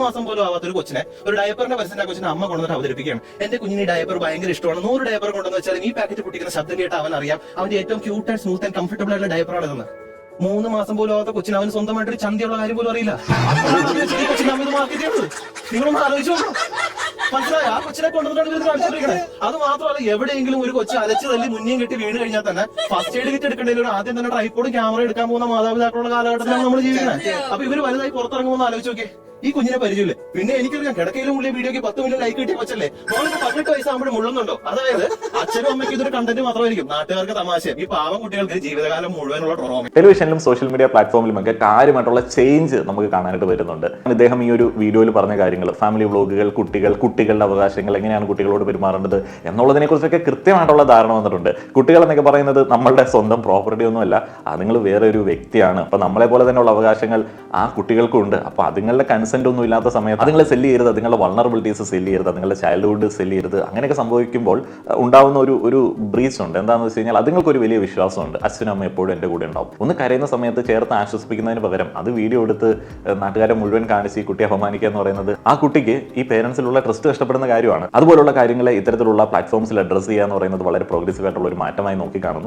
മാസം പോലും ആവാത്ത ഒരു കൊച്ചിനെ, ഒരു ഡയപ്പറിന്റെ പരസ്യത്തിന്റെ കൊച്ചിനെ അമ്മ കൊണ്ടുവന്നിട്ട് അവതരിപ്പിക്കുകയാണ്. എന്റെ കുഞ്ഞിന് ഈ ഡയപ്പർ ഭയങ്കര ഇഷ്ടമാണ്, 100 ഡയപ്പർ കൊണ്ടെന്ന് വെച്ചാൽ ഈ പാക്കറ്റ് പൊട്ടിക്കുന്ന ശബ്ദം കേട്ട് അവൻ അറിയാം അവന്റെ ഏറ്റവും cute and smooth and comfortable ആയിട്ടുള്ള ഡയപ്പറാണ് ഇതെന്ന്. 3 മാസം പോലും ആവാത്ത കൊച്ചിന് അവന് സ്വന്തമായിട്ടൊരു ചന്തയുള്ള കാര്യം പോലും അറിയില്ല. കൊച്ചിനെ അമ്മ ഇത് മാർക്കറ്റ് ചെയ്യുന്നത് നിങ്ങളൊന്ന് ആലോചിച്ചു നോക്കണം. മനസ്സിലായി? ആ കൊച്ചിനെ കൊണ്ടുവന്നിട്ടാണ് ഇത് കാണിച്ചിരിക്കണേ. അത് മാത്രമല്ല, എവിടെയെങ്കിലും ഒരു കൊച്ചു അലച്ച് തല്ലി മുന്നിയും കെട്ടി വീണ് കഴിഞ്ഞാൽ തന്നെ ഫസ്റ്റ് എയ്ഡ് കിറ്റ് എടുക്കേണ്ടതിൽ ആദ്യം തന്നെ ട്രൈപ്പോഡ് ക്യാമറ എടുക്കാൻ പോകുന്ന മാതാപിതാക്കളുടെ കാലഘട്ടത്തിലാണ് നമ്മൾ ജീവിക്കുന്നത്. അപ്പൊ ഇവര് വലുതായി പുറത്തിറങ്ങുമ്പോൾ ആലോചിച്ച് നോക്കിയേ. ഈ കുഞ്ഞിനെ പരിചയമില്ലേ? പിന്നെ എനിക്കറിയാം, കിടക്കയിലും ഉള്ളിൽ വീഡിയോക്ക് 10 മില്യൺ ലൈക്ക് കിട്ടിയ കൊച്ചല്ലേ. മോളിപ്പോ 18 വയസ്സാകുമ്പോഴും മുള്ളുന്നുണ്ടോ? അതായത് അച്ഛനും അമ്മയ്ക്ക് ഇതൊരു കണ്ടന്റ് മാത്രമായിരിക്കും, നാട്ടുകാർക്ക് തമാശ, ഈ പാവം കുട്ടികൾക്ക് ജീവിതകാലം മുഴുവനുള്ള ട്രോമ. ടെലിവിഷനിലും സോഷ്യൽ മീഡിയ പ്ലാറ്റ്ഫോമിലുമൊക്കെ കാര്യമായിട്ടുള്ള ചേഞ്ച് നമുക്ക് കാണാനായിട്ട് വരുന്നുണ്ട്. ഇദ്ദേഹം ഈ ഒരു വീഡിയോയിൽ പറഞ്ഞ കാര്യങ്ങൾ, ഫാമിലി വ്ളോഗുകൾ, കുട്ടികളുടെ അവകാശങ്ങൾ, എങ്ങനെയാണ് കുട്ടികളോട് പെരുമാറേണ്ടത് എന്നുള്ളതിനെ കുറിച്ചൊക്കെ കൃത്യമായിട്ടുള്ള ധാരണ വന്നിട്ടുണ്ട്. കുട്ടികൾ എന്നൊക്കെ പറയുന്നത് നമ്മളുടെ സ്വന്തം പ്രോപ്പർട്ടി ഒന്നുമല്ല, അതുങ്ങൾ വേറെ ഒരു വ്യക്തിയാണ്. അപ്പൊ നമ്മളെ പോലെ തന്നെയുള്ള അവകാശങ്ങൾ ആ കുട്ടികൾക്കുണ്ട്. അപ്പൊ അതുങ്ങളുടെ കൺസെന്റ് ഒന്നും ഇല്ലാത്ത സമയത്ത് അതുങ്ങളെ സെല്ല് ചെയ്യരുത്, അതുങ്ങളുടെ വൾണറബിലിറ്റീസ് സെല്ല് ചെയ്യരുത്, അതുങ്ങളുടെ ചൈൽഡ്ഹുഡ് സെല്ല് ചെയ്യരുത്. അങ്ങനെയൊക്കെ സംഭവിക്കുമ്പോൾ ഉണ്ടാവുന്ന ഒരു ബ്രീച്ച് ഉണ്ട്. എന്താണെന്ന് വെച്ച് കഴിഞ്ഞാൽ അതുങ്ങൾക്കൊരു വലിയ വിശ്വാസമുണ്ട്, അച്ഛനും അമ്മ എപ്പോഴും എൻ്റെ കൂടെ ഉണ്ടാവും. ഒന്ന് കരയുന്ന സമയത്ത് ചേർത്ത് ആശ്വസിപ്പിക്കുന്നതിന് പകരം അത് വീഡിയോ എടുത്ത് നാട്ടുകാരെ മുഴുവൻ കാണിച്ച് ഈ കുട്ടിയെ അപമാനിക്കുക എന്ന് പറയുന്നത് ആ കുട്ടിക്ക് ഈ പേരൻസിലുള്ള ട്രസ്റ്റ് നഷ്ടപ്പെടുന്ന കാര്യമാണ്. അതുപോലുള്ള കാര്യങ്ങളെ ഇത്തരത്തിലുള്ള പ്ലാറ്റ്ഫോംസിൽ അഡ്രസ്സ് ചെയ്യുക എന്ന് പറയുന്നത് വളരെ പ്രോഗ്രസീവ് ആയിട്ടുള്ള ഒരു മാറ്റമായി നോക്കി കാണുന്നു.